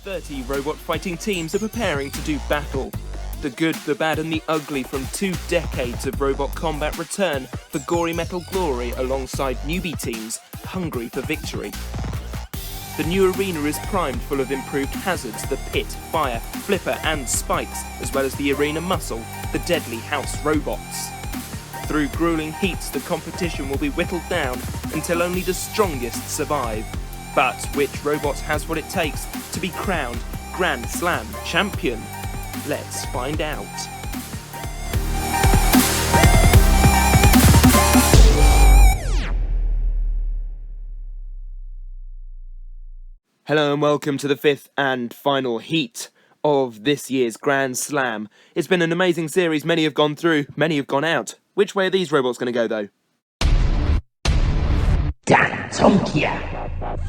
30 robot fighting teams are preparing to do battle. The good, the bad and the ugly from 2 decades of robot combat return for gory metal glory alongside newbie teams hungry for victory. The new arena is primed full of improved hazards, the pit, fire, flipper and spikes, as well as the arena muscle, the deadly house robots. Through grueling heats, the competition will be whittled down until only the strongest survive. But which robot has what it takes to be crowned Grand Slam champion? Let's find out. Hello and welcome to the 5th and final heat of this year's Grand Slam. It's been an amazing series, many have gone through, many have gone out. Which way are these robots going to go though? Dantomkia!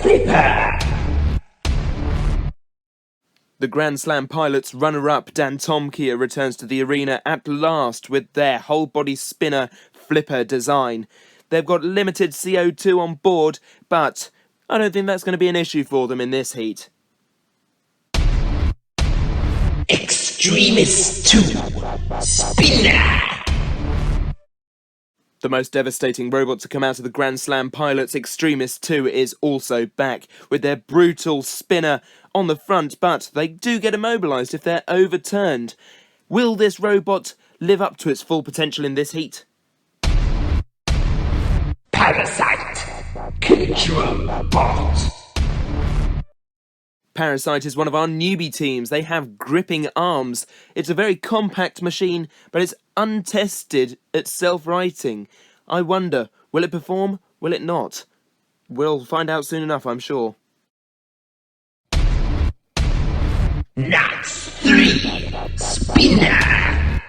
Flipper! The Grand Slam pilots runner-up Dantomkia returns to the arena at last with their whole-body spinner flipper design. They've got limited CO2 on board, but I don't think that's going to be an issue for them in this heat. Extremis 2! Spinner! The most devastating robot to come out of the Grand Slam pilots, Extremis 2, is also back with their brutal spinner on the front, but they do get immobilised if they're overturned. Will this robot live up to its full potential in this heat? Parasite! Control bot! Parasite is one of our newbie teams. They have gripping arms. It's a very compact machine, but it's untested at self-righting. I wonder, will it perform? Will it not? We'll find out soon enough, I'm sure. Nuts 3! Spinner!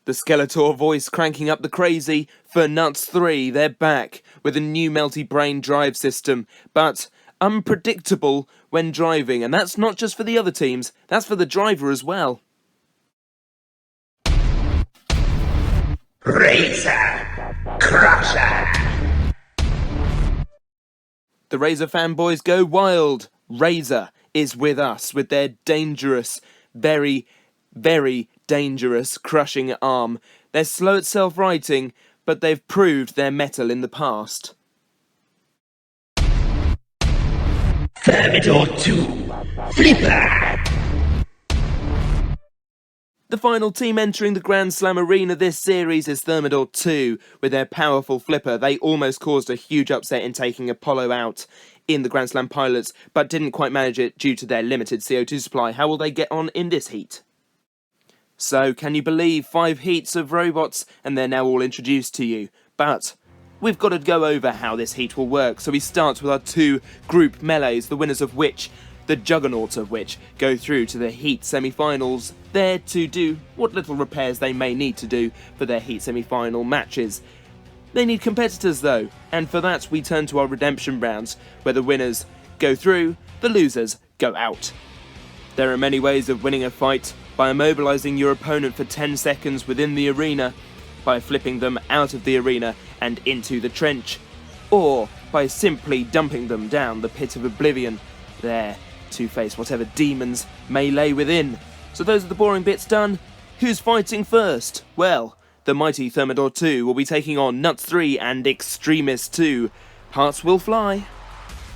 The Skeletor voice cranking up the crazy for Nuts 3. They're back with a new melty brain drive system, but unpredictable when driving, and that's not just for the other teams, that's for the driver as well. Razer! Crusher! The Razer fanboys go wild. Razer is with us with their dangerous, very, very dangerous crushing arm. They're slow at self-righting, but they've proved their mettle in the past. Thermidor 2! Flipper! The final team entering the Grand Slam arena this series is Thermidor 2. With their powerful flipper, they almost caused a huge upset in taking Apollo out in the Grand Slam pilots, but didn't quite manage it due to their limited CO2 supply. How will they get on in this heat? So, can you believe 5 heats of robots and they're now all introduced to you? But we've got to go over how this heat will work, so we start with our 2 group melees, the winners of which, the juggernauts of which, go through to the heat semi-finals, there to do what little repairs they may need to do for their heat semi-final matches. They need competitors though, and for that we turn to our redemption rounds, where the winners go through, the losers go out. There are many ways of winning a fight: by immobilising your opponent for 10 seconds within the arena, by flipping them out of the arena and into the trench, or by simply dumping them down the pit of oblivion, there to face whatever demons may lay within. So those are the boring bits done. Who's fighting first? Well, the mighty Thermidor 2 will be taking on Nuts 3 and Extremis 2. Parts will fly.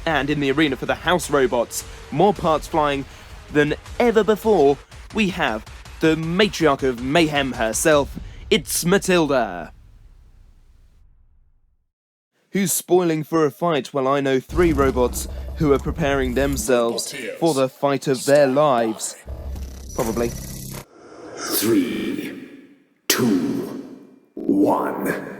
And in the arena for the house robots, more parts flying than ever before, we have the matriarch of mayhem herself. It's Matilda. Who's spoiling for a fight? Well, I know 3 robots who are preparing themselves for the fight of their lives. Probably. 3, 2, 1.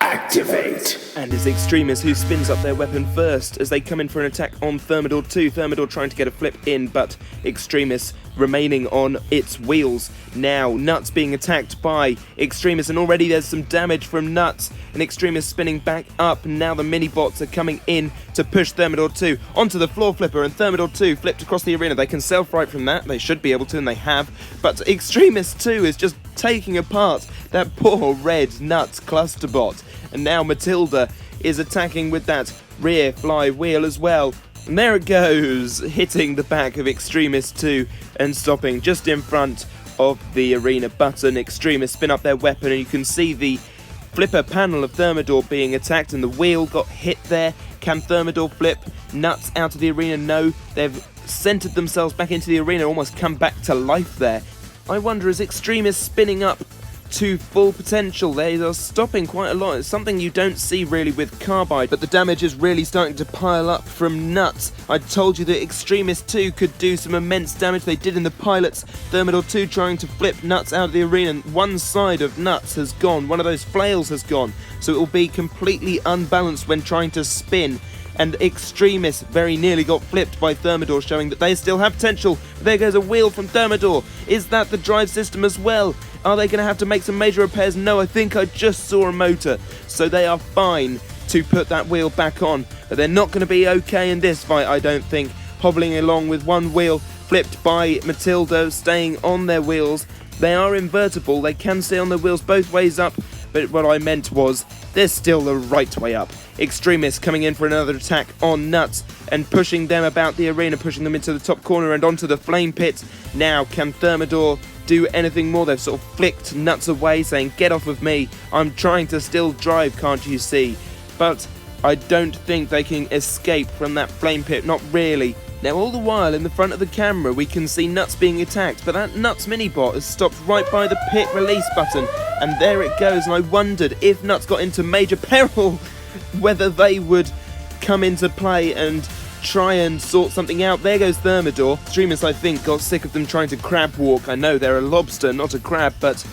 Activate! And it's Extremis who spins up their weapon first as they come in for an attack on Thermidor 2. Thermidor trying to get a flip in, but Extremis remaining on its wheels. Now Nuts being attacked by Extremis, and already there's some damage from Nuts, and Extremis spinning back up. Now the mini-bots are coming in to push Thermidor 2 onto the floor flipper, and Thermidor 2 flipped across the arena. They can self-right from that, they should be able to, and they have, but Extremis 2 is just taking apart that poor red Nuts clusterbot. And now Matilda is attacking with that rear fly wheel as well. And there it goes, hitting the back of Extremis 2 and stopping just in front of the arena button. Extremis spin up their weapon and you can see the flipper panel of Thermidor being attacked and the wheel got hit there. Can Thermidor flip nuts out of the arena? No, they've centered themselves back into the arena, almost come back to life there. I wonder, is Extremis spinning up to full potential? They are stopping quite a lot. It's something you don't see really with Carbide, but the damage is really starting to pile up from nuts. I told you that Extremis 2 could do some immense damage. They did in the pilots. Thermidor 2 trying to flip nuts out of the arena, and one side of nuts has gone. One of those flails has gone, so it will be completely unbalanced when trying to spin. And Extremis very nearly got flipped by Thermidor, showing that they still have potential. There goes a wheel from Thermidor. Is that the drive system as well? Are they going to have to make some major repairs? No, I think I just saw a motor. So they are fine to put that wheel back on. But they're not going to be okay in this fight, I don't think. Hobbling along with one wheel flipped by Matilda, staying on their wheels. They are invertible. They can stay on their wheels both ways up. But what I meant was, they're still the right way up. Extremis coming in for another attack on nuts and pushing them about the arena, pushing them into the top corner and onto the flame pit. Now, can Thermidor do anything more? They've sort of flicked nuts away, saying, get off of me. I'm trying to still drive, can't you see? But I don't think they can escape from that flame pit, not really. Now, all the while, in the front of the camera, we can see Nuts being attacked, but that Nuts mini-bot has stopped right by the pit release button, and there it goes, and I wondered if Nuts got into major peril, whether they would come into play and try and sort something out. There goes Thermidor. Extremis, I think, got sick of them trying to crab walk. I know they're a lobster, not a crab, but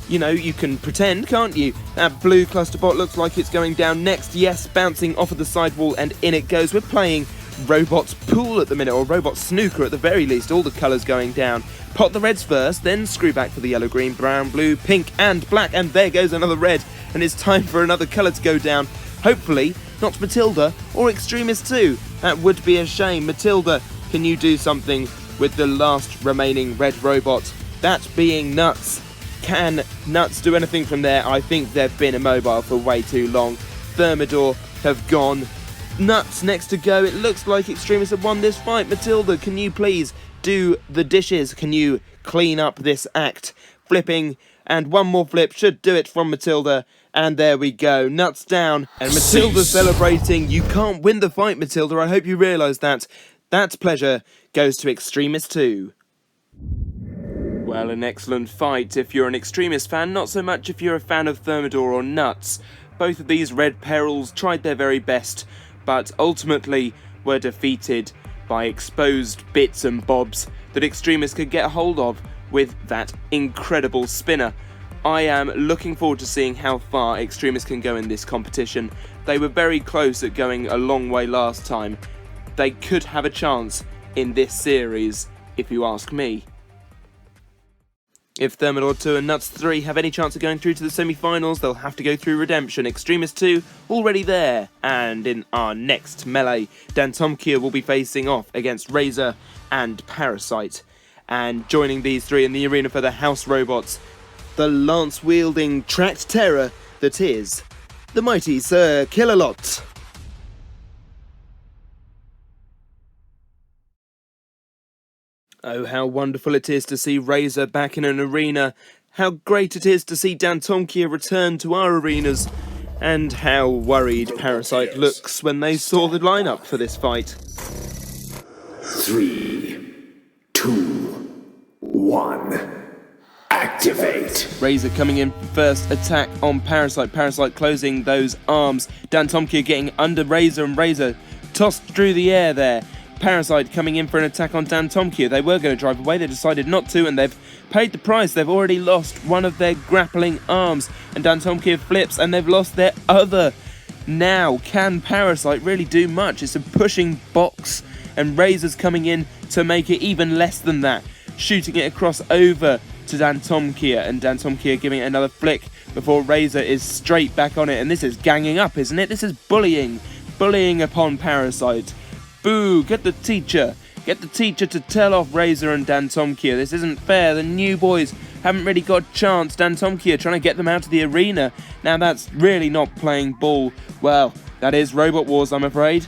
you know, you can pretend, can't you? That blue cluster bot looks like it's going down next. Yes, bouncing off of the sidewall, and in it goes. We're playing Robot's Pool at the minute, or Robot Snooker at the very least. All the colours going down. Pot the reds first, then screw back for the yellow, green, brown, blue, pink, and black. And there goes another red, and it's time for another colour to go down. Hopefully, not Matilda or Extremis 2. That would be a shame. Matilda, can you do something with the last remaining red robot? That being Nuts. Can Nuts do anything from there? I think they've been immobile for way too long. Thermidor have gone. Nuts next to go. It looks like Extremis have won this fight. Matilda, can you please do the dishes? Can you clean up this act? Flipping, and one more flip should do it from Matilda. And there we go. Nuts down, and Matilda celebrating. You can't win the fight, Matilda. I hope you realise that. That pleasure goes to Extremis 2. Well, an excellent fight if you're an Extremis fan, not so much if you're a fan of Thermidor or Nuts. Both of these red perils tried their very best, but ultimately were defeated by exposed bits and bobs that Extremis could get a hold of with that incredible spinner. I am looking forward to seeing how far Extremis can go in this competition. They were very close at going a long way last time. They could have a chance in this series, if you ask me. If Thermidor 2 and Nuts 3 have any chance of going through to the semi-finals, they'll have to go through Redemption. Extremis 2 already there. And in our next melee, Dantomkia will be facing off against Razer and Parasite. And joining these three in the arena for the house robots, the lance-wielding tracked terror that is the mighty Sir Killalot. Oh, how wonderful it is to see Razer back in an arena. How great it is to see Dantomkia return to our arenas. And how worried Parasite looks when they saw the lineup for this fight. 3, 2, 1. Activate. Razer coming in first attack on Parasite. Parasite closing those arms. Dantomkia getting under Razer, and Razer tossed through the air there. Parasite coming in for an attack on Dantomkia. They were going to drive away, they decided not to, and they've paid the price. They've already lost one of their grappling arms, and Dantomkia flips, and they've lost their other. Now, can Parasite really do much? It's a pushing box, and Razer's coming in to make it even less than that, shooting it across over to Dantomkia, and Dantomkia giving it another flick before Razer is straight back on it. And this is ganging up, isn't it? This is bullying upon Parasite. Boo, get the teacher to tell off Razer and Dantomkia. This isn't fair. The new boys haven't really got a chance. Dantomkia trying to get them out of the arena. Now that's really not playing ball. Well, that is Robot Wars, I'm afraid.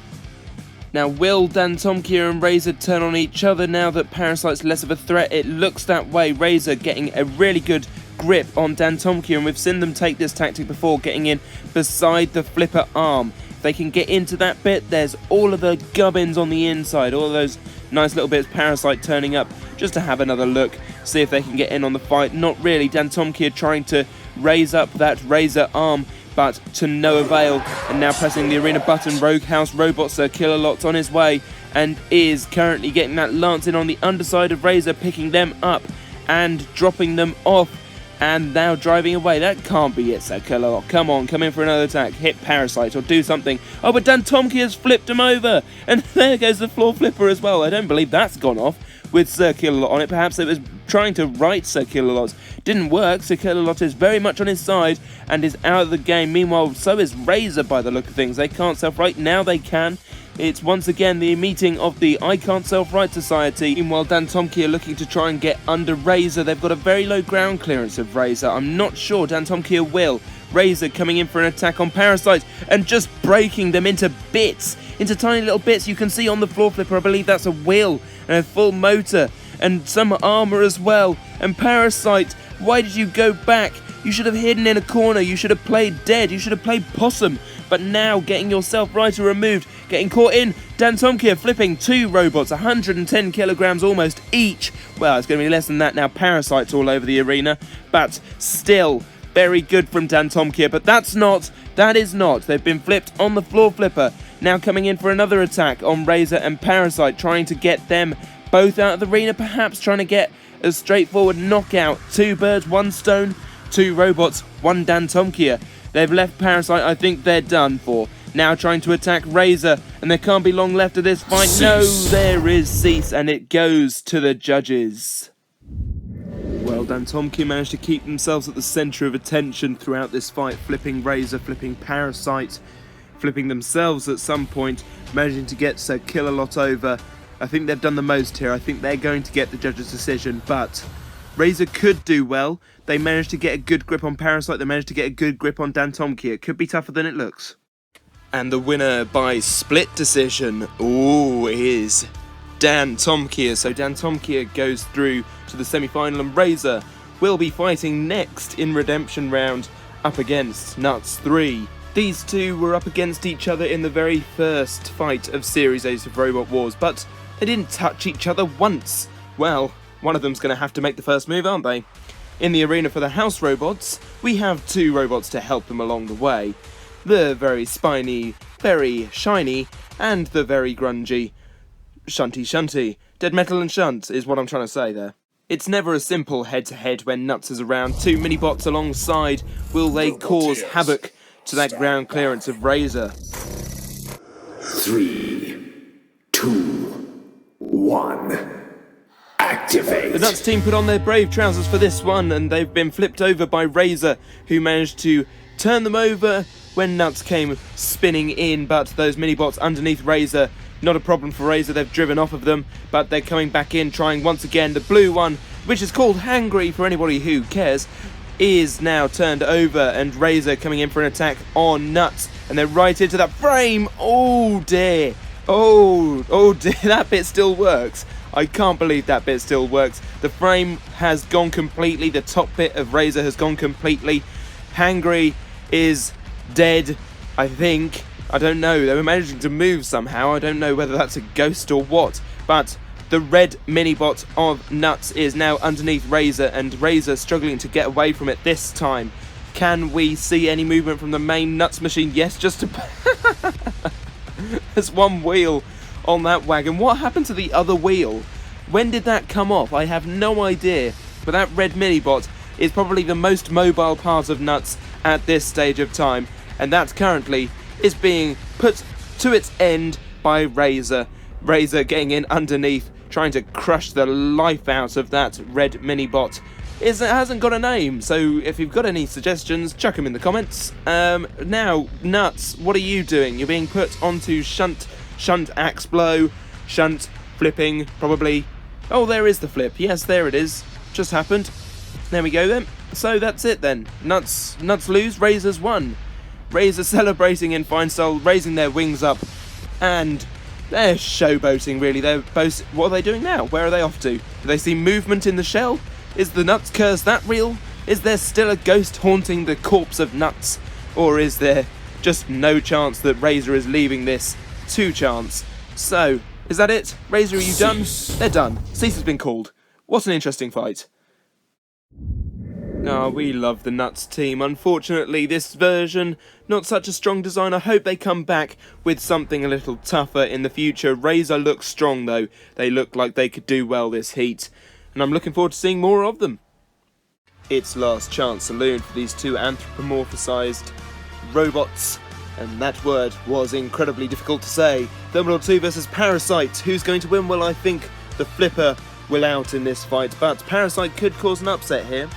Now, will Dantomkia and Razer turn on each other now that Parasite's less of a threat? It looks that way. Razer getting a really good grip on Dantomkia, and we've seen them take this tactic before, getting in beside the flipper arm. If they can get into that bit, there's all of the gubbins on the inside, all of those nice little bits. Parasite turning up just to have another look, see if they can get in on the fight. Not really. Dantomkia trying to raise up that Razer arm, but to no avail, and now pressing the arena button. Rogue House Robot Sir Killalot's on his way and is currently getting that lance in on the underside of Razer, picking them up and dropping them off, and now driving away. That can't be it, Sir Killalot. Come on, come in for another attack. Hit Parasite or do something. Oh, but Dantomkia's flipped him over, and there goes the floor flipper as well. I don't believe that's gone off with Sir Killalot on it. Perhaps it was trying to right Sir Killalot. Didn't work. Sir Killalot is very much on his side and is out of the game. Meanwhile, so is Razer by the look of things. They can't self-right. Now they can. It's once again the meeting of the I Can't Self-Right Society. Meanwhile, Dantomkia looking to try and get under Razer. They've got a very low ground clearance of Razer. I'm not sure Dantomkia will. Razer coming in for an attack on Parasite and just breaking them into bits, into tiny little bits. You can see on the floor flipper, I believe that's a wheel and a full motor and some armor as well. And Parasite, why did you go back? You should have hidden in a corner. You should have played dead. You should have played possum. But now getting yourself right or removed, getting caught in. Dantomkia flipping two robots, 110 kilograms almost each. Well, it's going to be less than that now. Parasite's all over the arena, but still very good from Dantomkia. But that is not. They've been flipped on the floor flipper. Now coming in for another attack on Razer and Parasite, trying to get them both out of the arena, perhaps trying to get a straightforward knockout. Two birds, one stone, two robots, one Dantomkia. They've left Parasite. I think they're done for. Now trying to attack Razer, and there can't be long left of this fight. Cease. No, there is cease, and it goes to the judges. Well, Dantomkia managed to keep themselves at the centre of attention throughout this fight, flipping Razer, flipping Parasite, flipping themselves at some point, managing to get Sir Killalot over. I think they've done the most here. I think they're going to get the judge's decision, but Razer could do well. They managed to get a good grip on Parasite. They managed to get a good grip on Dantomkia. It could be tougher than it looks. And the winner by split decision, is Dantomkia. So Dantomkia goes through to the semi-final, and Razer will be fighting next in Redemption Round up against Nuts 3. These two were up against each other in the very first fight of Series 8 of Robot Wars, but they didn't touch each other once. Well, one of them's going to have to make the first move, aren't they? In the arena for the house robots, we have two robots to help them along the way. The very spiny, very shiny, and the very grungy Shunty. Dead Metal and Shunt is what I'm trying to say there. It's never a simple head-to-head when Nuts is around. Two mini-bots alongside. Will they cause havoc to that ground clearance of Razer? 3, 2, 1. Activate. The Nuts team put on their brave trousers for this one, and they've been flipped over by Razer, who managed to turn them over when Nuts came spinning in. But those mini-bots underneath Razer, not a problem for Razer. They've driven off of them, but they're coming back in, trying once again. The blue one, which is called Hangry for anybody who cares, is now turned over, and Razer coming in for an attack on Nuts, and they're right into that frame. Oh dear. Oh dear, that bit still works. I can't believe that bit still works. The frame has gone completely. The top bit of Razer has gone completely. Hangry is dead, I think. I don't know. They were managing to move somehow. I don't know whether that's a ghost or what. But the red mini-bot of Nuts is now underneath Razer, and Razer struggling to get away from it this time. Can we see any movement from the main Nuts machine? Yes, just a... There's one wheel on that wagon. What happened to the other wheel? When did that come off? I have no idea. But that red mini-bot is probably the most mobile part of Nuts at this stage of time, and that currently is being put to its end by Razer. Razer getting in underneath, trying to crush the life out of that red mini-bot. It hasn't got a name, so if you've got any suggestions, chuck them in the comments. Now, Nuts, what are you doing? You're being put onto Shunt axe blow, Shunt flipping, probably. Oh, there is the flip. Yes, there it is. Just happened. There we go then. So that's it then. Nuts lose, Razer's won. Razer celebrating in fine style, raising their wings up and They're showboating, really. What are they doing now? Where are they off to? Do they see movement in the shell? Is the Nuts curse that real? Is there still a ghost haunting the corpse of Nuts? Or is there just no chance that Razer is leaving this to chance? So, is that it? Razer, are you done? They're done. Cease has been called. What an interesting fight. Ah, we love the Nuts team. Unfortunately, this version, not such a strong design. I hope they come back with something a little tougher in the future. Razer looks strong, though. They look like they could do well this heat. And I'm looking forward to seeing more of them. It's last chance saloon for these two anthropomorphized robots. And that word was incredibly difficult to say. Thermidor 2 versus Parasite. Who's going to win? Well, I think the Flipper will out in this fight. But Parasite could cause an upset here.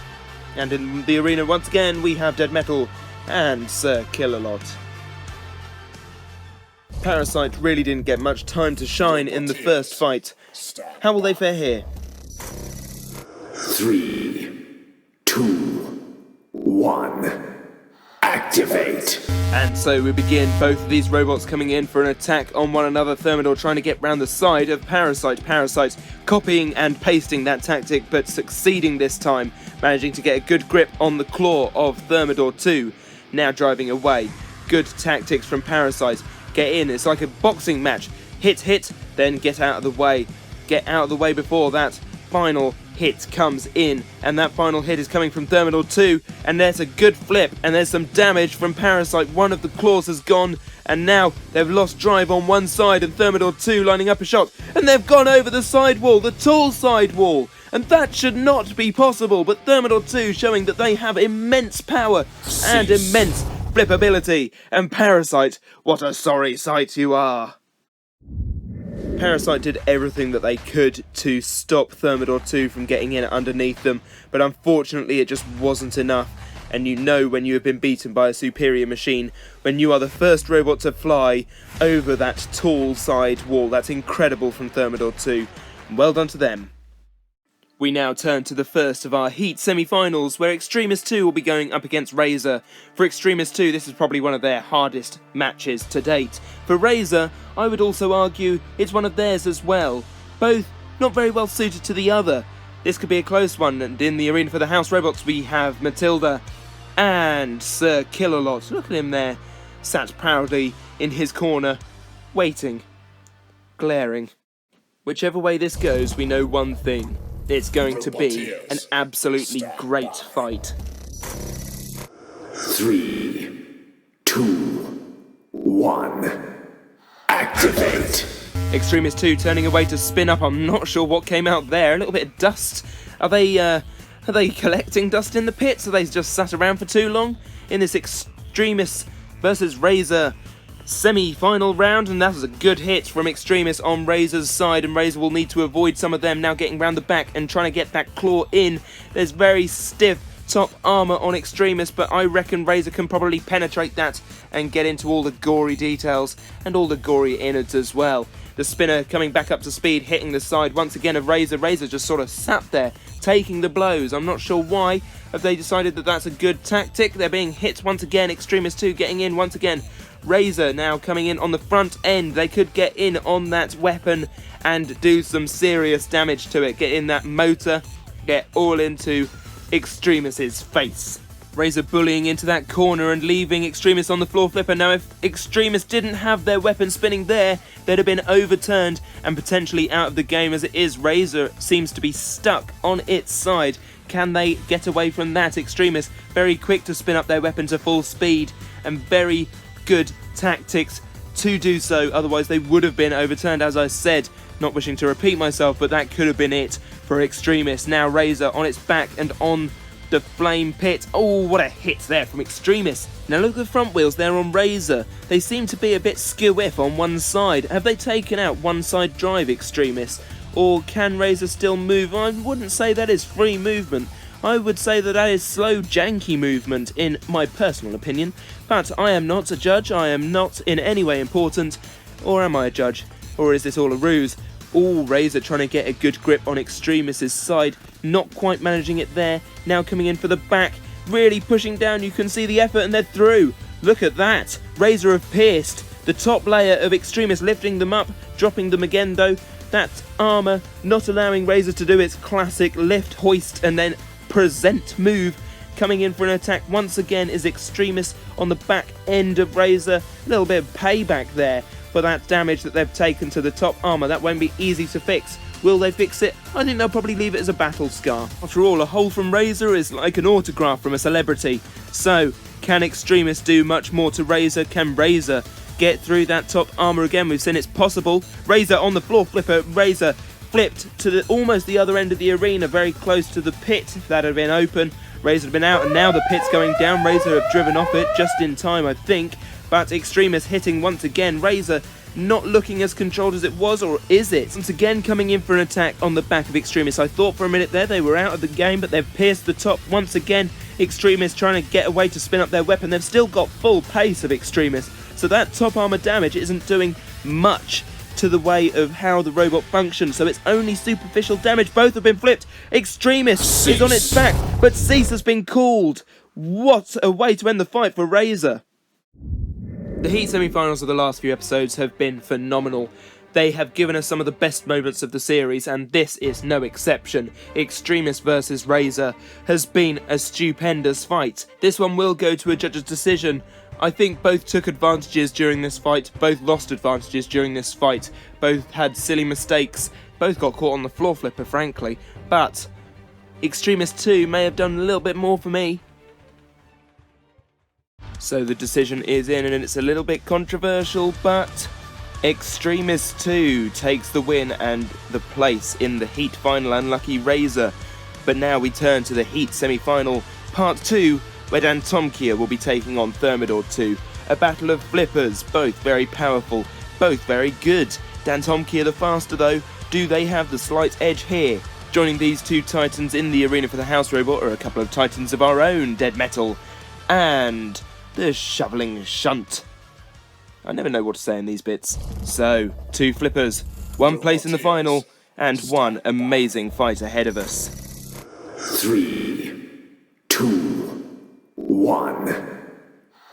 And in the arena once again we have Dead Metal and Sir Kill-A-Lot. Parasite really didn't get much time to shine in the first fight. How will they fare here? 3, 2, 1. Activate! And so we begin, both of these robots coming in for an attack on one another. Thermidor trying to get round the side of Parasite. Parasite copying and pasting that tactic, but succeeding this time, managing to get a good grip on the claw of Thermidor 2. Now driving away. Good tactics from Parasite. Get in, it's like a boxing match. Hit, hit, then get out of the way. Get out of the way before that final hit comes in, and that final hit is coming from Thermidor 2, and there's a good flip, and there's some damage from Parasite. One of the claws has gone, and now they've lost drive on one side, and Thermidor 2 lining up a shot, and they've gone over the side wall, the tall side wall, and that should not be possible, but Thermidor 2 showing that they have immense power and immense flippability, and Parasite, what a sorry sight you are. Parasite did everything that they could to stop Thermidor 2 from getting in underneath them, but unfortunately it just wasn't enough. And you know when you have been beaten by a superior machine, when you are the first robot to fly over that tall side wall. That's incredible from Thermidor 2. Well done to them. We now turn to the first of our Heat semi-finals, where Extremis 2 will be going up against Razer. For Extremis 2, this is probably one of their hardest matches to date. For Razer, I would also argue it's one of theirs as well. Both not very well suited to the other. This could be a close one, and in the arena for the House Robots we have Matilda and Sir Kill-A-Lot. Look at him there, sat proudly in his corner, waiting, glaring. Whichever way this goes, we know one thing. It's going to be an absolutely great fight. 3, 2, 1. Activate! Extremis 2 turning away to spin up. I'm not sure what came out there. A little bit of dust. Are they collecting dust in the pits? Are they just sat around for too long in this Extremis versus Razer semi-final round? And that was a good hit from Extremis on Razer's side, and Razer will need to avoid some of them now, getting round the back and trying to get that claw in. There's very stiff top armour on Extremis, but I reckon Razer can probably penetrate that and get into all the gory details and all the gory innards as well. The spinner coming back up to speed, hitting the side once again of Razer. Razer just sort of sat there taking the blows. I'm not sure why. Have they decided that that's a good tactic? They're being hit once again. Extremis 2 getting in once again. Razer now coming in on the front end. They could get in on that weapon and do some serious damage to it. Get in that motor, get all into Extremis' face. Razer bullying into that corner and leaving Extremis on the floor flipper. Now if Extremis didn't have their weapon spinning there, they'd have been overturned and potentially out of the game. As it is, Razer seems to be stuck on its side. Can they get away from that? Extremis very quick to spin up their weapon to full speed, and very good tactics to do so, otherwise they would have been overturned, as I said. Not wishing to repeat myself, but that could have been it for Extremis. Now Razer on its back and on the flame pit. Oh, what a hit there from Extremis. Now look at the front wheels there on Razer. They seem to be a bit skew-if on one side. Have they taken out one side drive, Extremis? Or can Razer still move? I wouldn't say that is free movement. I would say that is slow, janky movement, in my personal opinion. But I am not a judge. I am not in any way important. Or am I a judge? Or is this all a ruse? All Razer trying to get a good grip on Extremis' side. Not quite managing it there. Now coming in for the back. Really pushing down. You can see the effort, and they're through. Look at that. Razer have pierced The top layer of Extremis lifting them up, dropping them again though. That armour not allowing Razer to do its classic lift, hoist and then present move. Coming in for an attack once again is Extremis on the back end of Razer. A little bit of payback there for that damage that they've taken to the top armour. That won't be easy to fix. Will they fix it? I think they'll probably leave it as a battle scar. After all, a hole from Razer is like an autograph from a celebrity. So, can Extremis do much more to Razer? Can Razer get through that top armour again? We've seen it's possible. Razer on the floor flipper. Razer flipped to almost the other end of the arena, very close to the pit. If that had been open, Razer had been out, and now the pit's going down. Razer have driven off it just in time, I think. But Extremis hitting once again. Razer not looking as controlled as it was, or is it? Once again coming in for an attack on the back of Extremis. I thought for a minute there they were out of the game, but they've pierced the top once again. Extremis trying to get away to spin up their weapon. They've still got full pace of Extremis, so that top armor damage isn't doing much to the way of how the robot functions, so it's only superficial damage. Both have been flipped. Extremis is on its back, but Cease has been called. What a way to end the fight for Razer. The Heat semi-finals of the last few episodes have been phenomenal. They have given us some of the best moments of the series, and this is no exception. Extremis versus Razer has been a stupendous fight. This one will go to a judge's decision. I think both took advantages during this fight, both lost advantages during this fight, both had silly mistakes, both got caught on the floor flipper, frankly, but Extremis 2 may have done a little bit more for me. So the decision is in, and it's a little bit controversial, but Extremis 2 takes the win and the place in the Heat final. Unlucky Razer. But now we turn to the Heat semi-final part 2, where Dantomkia will be taking on Thermidor 2. A battle of flippers, both very powerful, both very good. Dantomkia the faster though. Do they have the slight edge here? Joining these two titans in the arena for the house robot are a couple of titans of our own, Dead Metal and the Shoveling Shunt. I never know what to say in these bits. So, two flippers, one place in the final, and one amazing fight ahead of us. 3, 2, 1.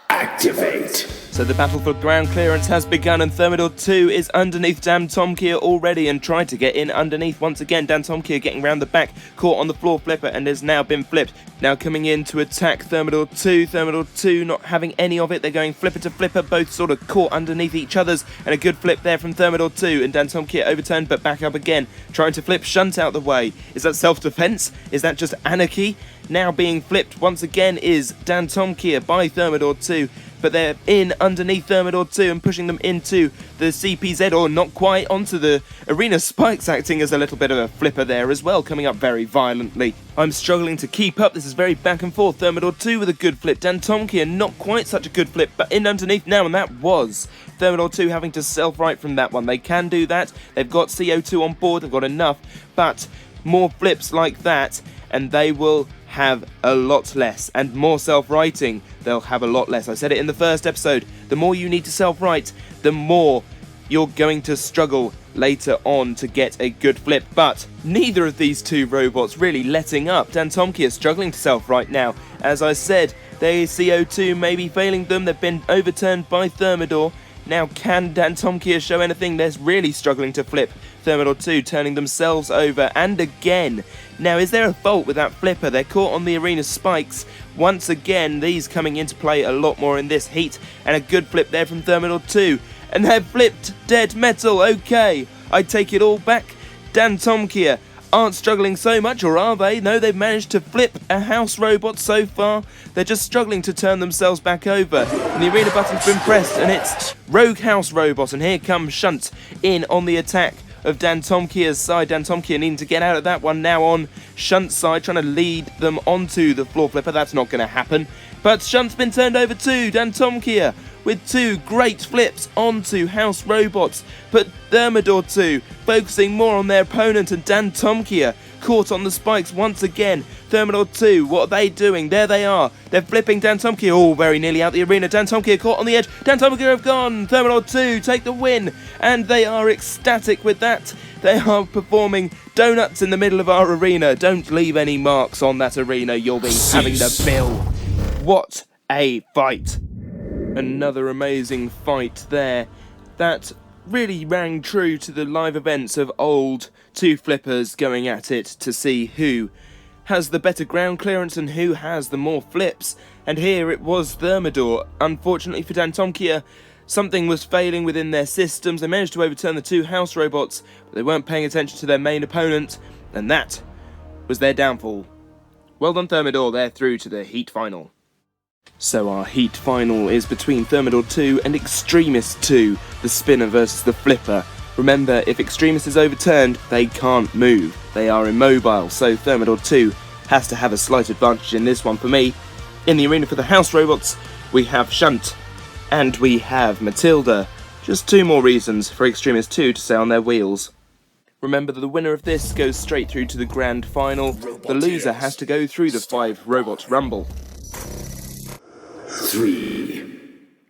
Activate. So the battle for ground clearance has begun, and Thermidor 2 is underneath Dantomkia already and tried to get in underneath once again. Dantomkia getting round the back, caught on the floor flipper and has now been flipped. Now coming in to attack Thermidor 2. Thermidor 2 not having any of it. They're going flipper to flipper, both sort of caught underneath each other's, and a good flip there from Thermidor 2, and Dantomkia overturned but back up again, trying to flip Shunt out the way. Is that self-defense? Is that just anarchy? Now being flipped once again is Dantomkia by Thermidor 2, but they're in underneath Thermidor 2 and pushing them into the CPZ, or not quite, onto the arena spikes, acting as a little bit of a flipper there as well, coming up very violently. I'm struggling to keep up. This is very back and forth. Thermidor 2 with a good flip. Dantomkia not quite such a good flip, but in underneath now, and that was Thermidor 2 having to self-right from that one. They can do that. They've got CO2 on board. They've got enough, but more flips like that, and they will have a lot less, and more self-writing, they'll have a lot less. I said it in the first episode, the more you need to self-write, the more you're going to struggle later on to get a good flip. But neither of these two robots really letting up. Dantomkia struggling to self-write now. As I said, their CO2 may be failing them. They've been overturned by Thermidor. Now can Dantomkia show anything? They're really struggling to flip. Thermidor 2 turning themselves over, and again. Now, is there a fault with that flipper? They're caught on the arena spikes. Once again, these coming into play a lot more in this heat, and a good flip there from Thermidor 2. And they've flipped Dead Metal. Okay, I take it all back. Dantomkia aren't struggling so much, or are they? No, they've managed to flip a house robot so far. They're just struggling to turn themselves back over. And the arena button's been pressed, and it's Rogue House Robot, and here comes Shunt in on the attack of Dantomkia's side. Dantomkia needing to get out of that one now on Shunt's side, trying to lead them onto the floor flipper. That's not going to happen. But Shunt's been turned over too. Dantomkia with two great flips onto house robots. But Thermidor 2 focusing more on their opponent, and Dantomkia caught on the spikes once again. Thermidor 2, what are they doing? There they are. They're flipping Dantomkia. Oh, very nearly out the arena. Dantomkia caught on the edge. Dantomkia have gone. Thermidor 2 take the win. And they are ecstatic with that. They are performing donuts in the middle of our arena. Don't leave any marks on that arena. You'll be having the bill. What a fight. Another amazing fight there. That really rang true to the live events of old. Two flippers going at it to see who has the better ground clearance and who has the more flips. And here it was Thermidor. Unfortunately for Dantomkia, something was failing within their systems. They managed to overturn the two house robots, but they weren't paying attention to their main opponent, and that was their downfall. Well done Thermidor, they're through to the heat final. So our heat final is between Thermidor 2 and Extremis 2, the spinner versus the flipper. Remember, if Extremis is overturned, they can't move. They are immobile, so Thermidor 2 has to have a slight advantage in this one for me. In the arena for the house robots, we have Shunt and we have Matilda. Just two more reasons for Extremis 2 to stay on their wheels. Remember that the winner of this goes straight through to the grand final. The loser has to go through the 5 robot rumble. 3,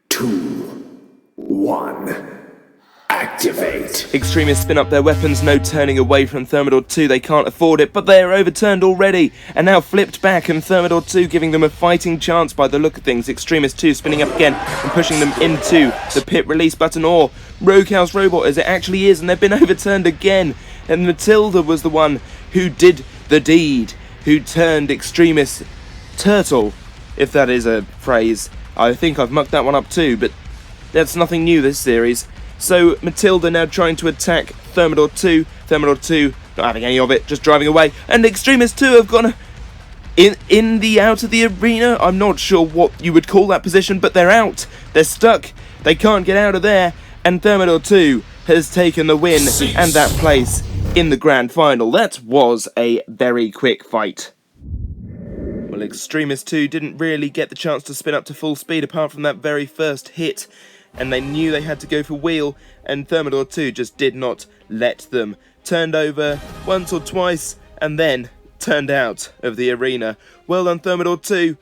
2, 1. Activate! Extremis spin up their weapons, no turning away from Thermidor 2, they can't afford it, but they are overturned already, and now flipped back, and Thermidor 2 giving them a fighting chance by the look of things. Extremis 2 spinning up again and pushing them into the pit release button, or Rogue House Robot as it actually is, and they've been overturned again, and Matilda was the one who did the deed, who turned Extremis turtle, if that is a phrase. I think I've mucked that one up too, but that's nothing new this series. So Matilda now trying to attack Thermidor 2. Thermidor 2 not having any of it, just driving away. And Extremis 2 have gone out of the arena. I'm not sure what you would call that position, but they're out. They're stuck. They can't get out of there. And Thermidor 2 has taken the win and that place in the grand final. That was a very quick fight. Well, Extremis 2 didn't really get the chance to spin up to full speed apart from that very first hit. And they knew they had to go for wheel, and Thermidor 2 just did not let them. Turned over once or twice, and then turned out of the arena. Well done Thermidor 2.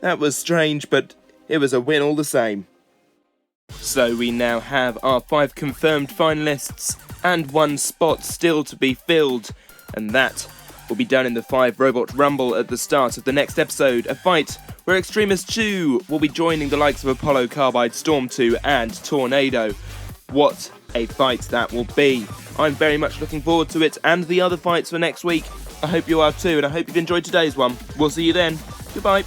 That was strange, but it was a win all the same. So we now have our 5 confirmed finalists, and 1 spot still to be filled. And that will be done in the 5 Robot Rumble at the start of the next episode, a fight where Extremis 2 will be joining the likes of Apollo Carbide, Storm 2 and Tornado. What a fight that will be. I'm very much looking forward to it and the other fights for next week. I hope you are too, and I hope you've enjoyed today's one. We'll see you then. Goodbye.